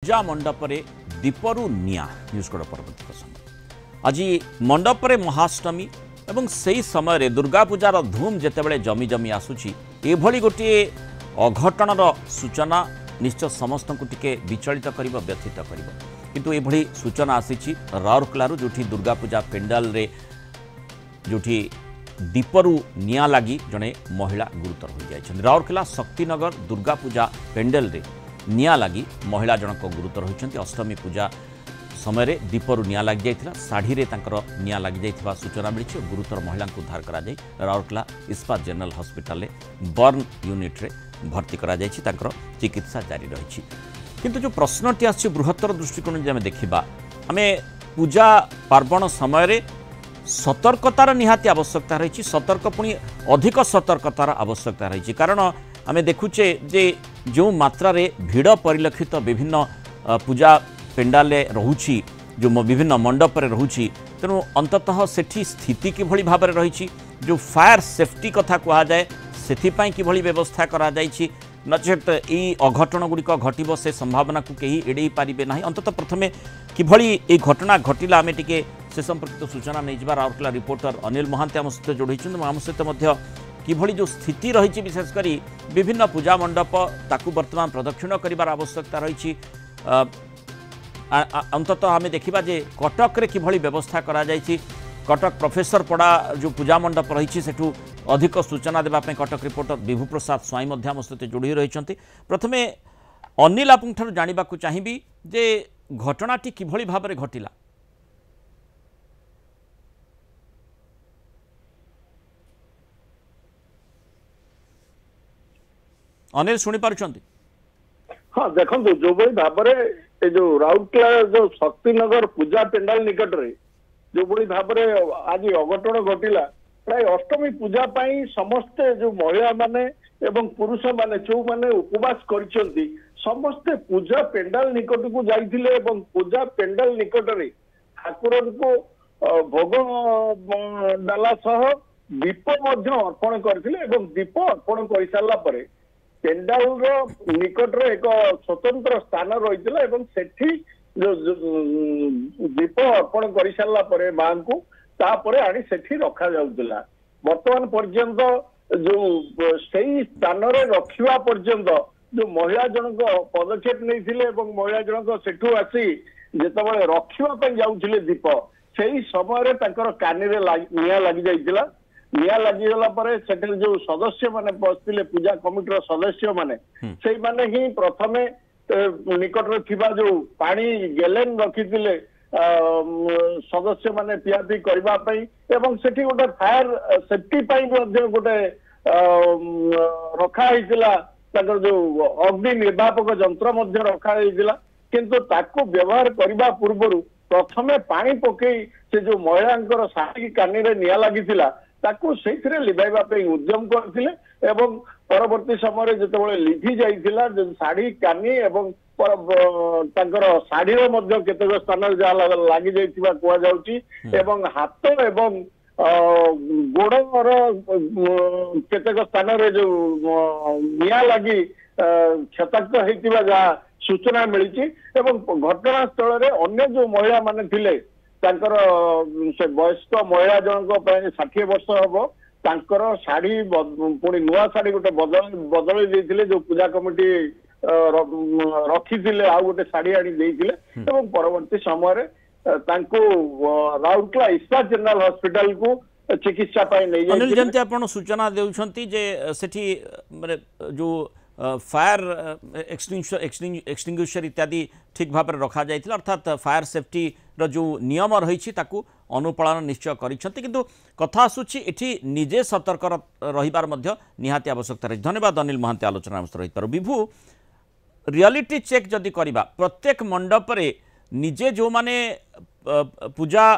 पूजा मंडपरे दीपरु निया न्यूज़कोड परवर्ती प्रसंग आज मंडपरे महाअष्टमी एवं सही समय दुर्गा पूजार धूम जितेबाला जमी जमी आसूची एभली गोटे अघटनर सूचना निश्चय समस्त को टिके विचलित कर व्यथित कर किंतु एभली सूचना आसी राउरकेलारू जोठी दुर्गा पूजा पेंडाल रे जोठी दीपरु निया लगी जड़े महिला गुरुतर हो जाए राउरकेला शक्तिनगर दुर्गा पूजा पेंडाल रे निया लगी महिला जनक गुरुतर होती अष्टमी पूजा समय दीपरु निया लग जाता शाढ़ी निया लग जाता सूचना मिली गुरुतर महिला को उद्धार करा राउरकेला इस्पात जनरल हॉस्पिटल बर्न यूनिट रे भर्ती करा चिकित्सा जारी रही किंतु जो प्रश्नटी आसी बृहत्तर दृष्टिकोण जब देखा आम पूजा पार्वण समय सतर्कतार निहाती आवश्यकता रही सतर्क पुणी अधिक सतर्कतार आवश्यकता रही कारण आम देखुचे जे जो मात्रा रे भिड़ परिलक्षित विभिन्न पूजा पेंडाल रोची जो विभिन्न मंडप रे रोची तेणु अंततः सेठी स्थिति किभली भाव में रही जो फायर सेफ्टी कथा कह जाए से व्यवस्था करा जाइछि नचेत यही अघटन गुड़िक घटब से संभावना को कहीं एड़े पारे ना अंततः प्रथमे किभली ये घटना घटिला आम टे से संपर्कित सूचना नहीं जा राउरकेला रिपोर्टर अनिल महांती आम सहित जोड़ी आम सहित किभली जो स्थिति रही विशेषकर विभिन्न पूजा मंडप ताकू वर्तमान प्रदक्षिण कर आवश्यकता रही अंततः आम देखा जे कटक रे किभली व्यवस्था करा जाइछि कटक प्रोफेसर पड़ा जो पूजा मंडप रही सेठू अधिक सूचना देवाई कटक रिपोर्टर विभु प्रसाद स्वाई आम सहित जोड़ी रही प्रथमे अनिल आपंठ जानवा चाहिए जे घटनाटी किभली भाव में घटिला अनिल शुणी पारुछंती हाँ देखो जो भाई भाव में जो राउरकेला जो शक्तिनगर पूजा पेंडाल निकट रे जो भाई भाव में आज अघटन घटिला प्राय अष्टमी पूजा पाई समस्ते जो महिला माने एवं पुरुष माने जो माने उपवास करिसेंती समस्ते पूजा पेंडाल निकट को जाइथिले एवं पूजा पेंडाल निकट रे ठाकुर को भोग डाला सह दीप मध्य अर्पण करथिले एवं दीप अर्पण कर सारा परे पेंडाल निकट रे एक स्वतंत्र स्थान रही एवं सेठी जो दीप अर्पण कर सारा परे मां को तापरे आनी सेठी रखा जाउतला वर्तमान पर्यंत जो सही स्थान रे रखिवा पर्यंत जो महिला जनक पदक्षेप नहीं थिले एवं महिला जनक सेठू आसी जेतबळे रखिवा पय जाउथिले दीप सही समय तांकर कानी रे निया लागि जाइतिला निया लगिगला सेठे जो सदस्य माने बसते पूजा कमिटर सदस्य माने से माने ही प्रथमे निकट रे थिबा जो पानी गेलेन रखिथिले सदस्य माने पियापी करबा पई एवं सेठी गोटे फायर सेफ्टी पई गोटे रखा होइतिला ताकर जो अग्नि निर्वापक यंत्र मध्य रखा होइतिला किंतु ताको व्यवहार करबा पूर्वरु प्रथमे पानी पकई से जो महिलांकर साड़ी कानी रे निया लागितिला ताकू से लिभाइबा उद्यम करथिले एवं परवर्ती समय जितेबाला लिभि जाइतिला शाढ़ी कानी एवं तांकर शाढ़ी केतेक स्थान लगी जाइतिबा कुआ जाउची एवं हाथ एवं गोड़र केतेक स्थान रे जो निया लगी क्षताक्त होइतिबा जा सूचना मिली एवं घटनास्थल रे अन्य जो महिला माने थिले तांकर से वयस्क महिला जनक 60 वर्ष हम तांकर शाढ़ी पुणी नुआ शाढ़ी गोटे बदल देते जो पूजा कमिटी रखी आ गोटे शाढ़ी आनी देते परवर्ती समय राउरकेला इस्पात जनरल हॉस्पिटल को चिकित्सा नहीं अनिल जंती आप सूचना देउछंती जे सेठी जो फायर एक्सटिंग्विशर इत्यादि ठीक भाव में रखा जाइथिला अर्थात फायर सेफ्टी रो जो नियम रही अनुपालन निश्चय करिसेंती किंतु कथा आसुची एठी निजे सतर्क रहिबार मध्य निहाती आवश्यकता रही धन्यवाद अनिल महांती आलोचना रही पार विभु रियलिटी चेक जदि करबा प्रत्येक मंडप रे निजे जो माने पूजा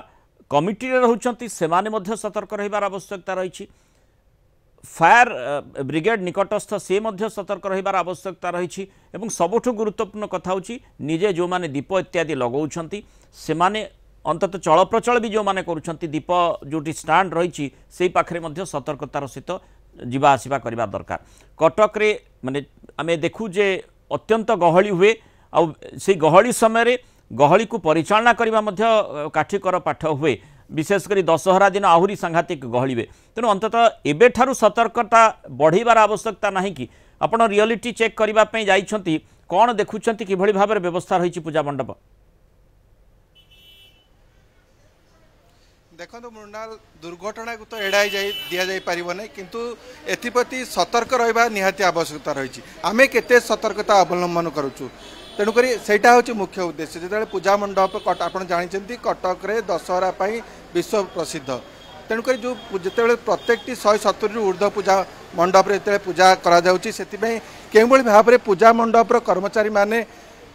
कमिटी रे रहउछंती से माने मध्य सतर्क रहिबार आवश्यकता रही फायर ब्रिगेड निकटस्थ से मध्य सतर्क रहिबार आवश्यकता रही एवं सबुठु गुरुत्वपूर्ण कथा होची निजे जो माने दीप इत्यादि लगाउछंती से माने अंतत चल प्रचल भी जो माने करुछंती दीप जोटी स्टैंड रही से पाखरे मध्य सतर्कतार सहित जीवा आसिबा करबा दरकार कटक रे माने आमे देखु जे अत्यंत गहली हुए से गहली समय गहली को परिचालना करने काठिकर पाठ हुए विशेषकर दशहरा दिन आहरी सांघातिक गहली हुए तेणु अंततः एबेठारु सतर्कता बढ़ार आवश्यकता ना कि आपण रियलिटी चेक करने जाइछंती कौन देखुंत कि भाव में व्यवस्था रही पूजा मंडप देखो मृणाल दुर्घटना को तो एड़ाई दि जापर ना किंतु एप्रति सतर्क रहा निहाती आवश्यकता रही आमे केते सतर्कता अवलंबन करुचु तेणुक सेटा हूँ मुख्य उद्देश्य जो पूजा मंडप आप जानते कटक रे दशहरा विश्व प्रसिद्ध तेणुक जो जिते प्रत्येक 170 ऊर्ध्व पूजा मंडप जो पूजा करा भाव में पूजा मंडपर कर्मचारी माने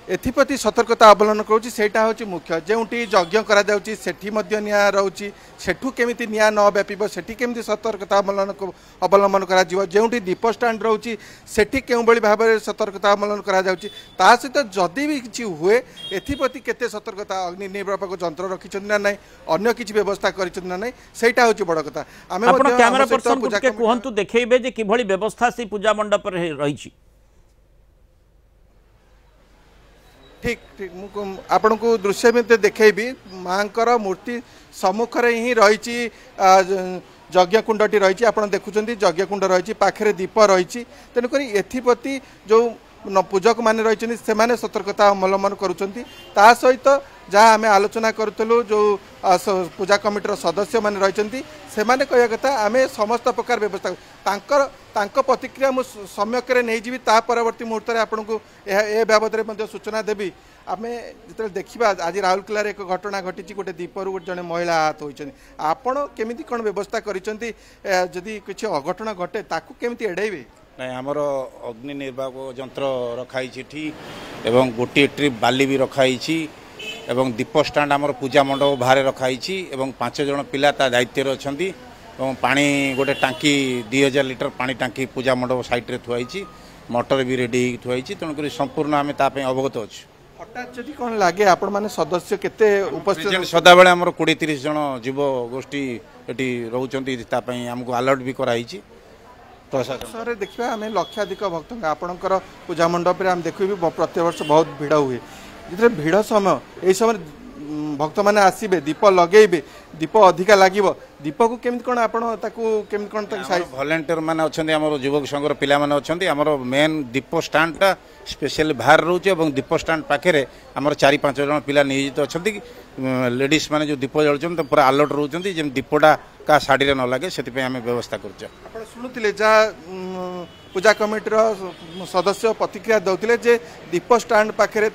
एप्रति सतर्कता अवलंबन करुँच सेटा हूँ मुख्य जोटी यज्ञ करा निया रोचे सेठू केमी निया न व्यापीब सेठी केमी सतर्कता अवलंबन करोटी दीप स्टाण्ड रोचे सेठी क्यों भाव में सतर्कता अवलंबन करा सहित जदि भी किसी हुए एप्रति केते सतर्कता अग्नि निर्वापक जंत्र रखी ना ना अन्य किसी व्यवस्था करना हूँ बड़ कथा आम कैमरा पर्सन कहतु देखिए कि व्यवस्था से पूजा मंडप रही ठीक ठीक आपण को दृश्य में देखेबी माँ मूर्ति सम्मुख ही रही यज्ञकुंडी रही आप देखुं यज्ञकुंड रही पाखे दीप रही तेणुक एप्रति जो पूजक मैंने रही से सतर्कता अवलंबन करुँचा सहित जहाँ आम आलोचना करूँ जो पूजा कमिटर सदस्य मैंने रही से कह कथा आम समस्त प्रकार व्यवस्था प्रतिक्रिया मुझे सम्यक नहीं जी परवर्ती मुहूर्त में आपन को ए बाबद में सूचना देवी आम जो देखा आज राउरकेला एक घटना घटी गोटे दीपरू गोटे जड़े महिला आहत होती आपण केमी कौन व्यवस्था करी किसी अघटन घटे ताकू केमी एड़े ना आमर अग्नि निर्वापक जंत्र रखाई एवं गोटे ट्रिप बाली भी रखाई एवं दीप स्टाण्ड आमर पूजा मंडप बाहर रखाई एवं 5 जन पिला ता दायित्व अच्छा पानी गोटे टांकी 2000 लिटर पानी टांकी पूजा मंडप साइड थुआई मोटर भी रेडी थुआई तेणुक संपूर्ण आम अवगत अच्छे हठात जदि कौन लगे आपण माने सदस्य केते उपस्थित सदा बेले आमर 20-30 जन जीव गोष्ठी ये रोचंती आमको अलर्ट भी कराई प्रशासन देखा आम लक्षाधिक भक्त आपणकर पूजा मंडप में आम देखिए प्रत्येक वर्ष बहुत भिड़ हुए जितने भिड़ समय यही समय भक्त मैंने आसबे दीप लगे दीप अधिका लगे दीप को केमी कौन आपड़ी कौन भलेंटियर मैंने अच्छा आम युवक संघर पिला मैंने अच्छा आम मेन दीप स्टाण्डटा स्पेशली बाहर रोचे और दीप स्टाण्ड पाखे आम 4-5 जन पिला नियोजित अच्छा लेडीज मैंने जो दीप जलुच्च पूरा अलर्ट रोचे जमी दीपटा क्या शाढ़ी न लगे से व्यवस्था कर शुणुले जहाँ पूजा कमिटर सदस्य प्रतिक्रिया दौले जे दीप स्टाण्ड पाखे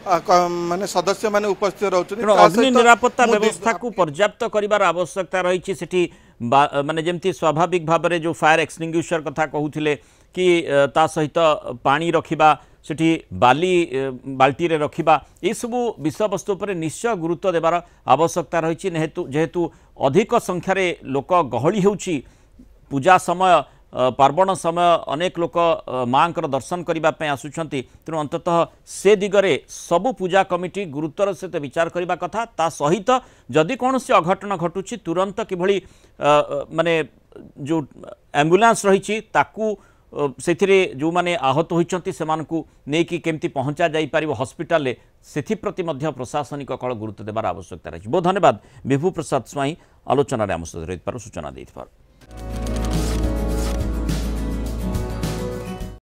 माने सदस्य माने उपस्थित रहउछन अग्नि निरापत्ता व्यवस्था को पर्याप्त करिवार आवश्यकता रही सेठी माने जेमती स्वाभाविक भाव में जो फायर एक्सटिंग्विशर कथा कहूथिले कि ता सहित पानी रखिबा सेठी बाल्टी रे रखिबा ए सबु विषय वस्तु पर निश्चय गुरुत्व देवार आवश्यकता रही जेहेतु अधिक संख्यार लोक गहली होउची पूजा समय पार्वण समय अनेक लोक माँ दर्शन करने आसुंच तेणु अंततः से दिगरे सबु पूजा कमिटी गुरुत्वर सहित विचार करने कथा ता सहित जदि कौन से अघटन घटुची तुरंत किभली माने जो एम्बुलेंस रही ताकू से जो माने आहत होती से नहीं केमती पहुँचा जापर हस्पिटाल से प्रति प्रशासनिक कल गुरुत्व देवार आवश्यकता रही बहुत धन्यवाद विभू प्रसाद स्वाई आलोचन आम सहित सूचना देथिबार।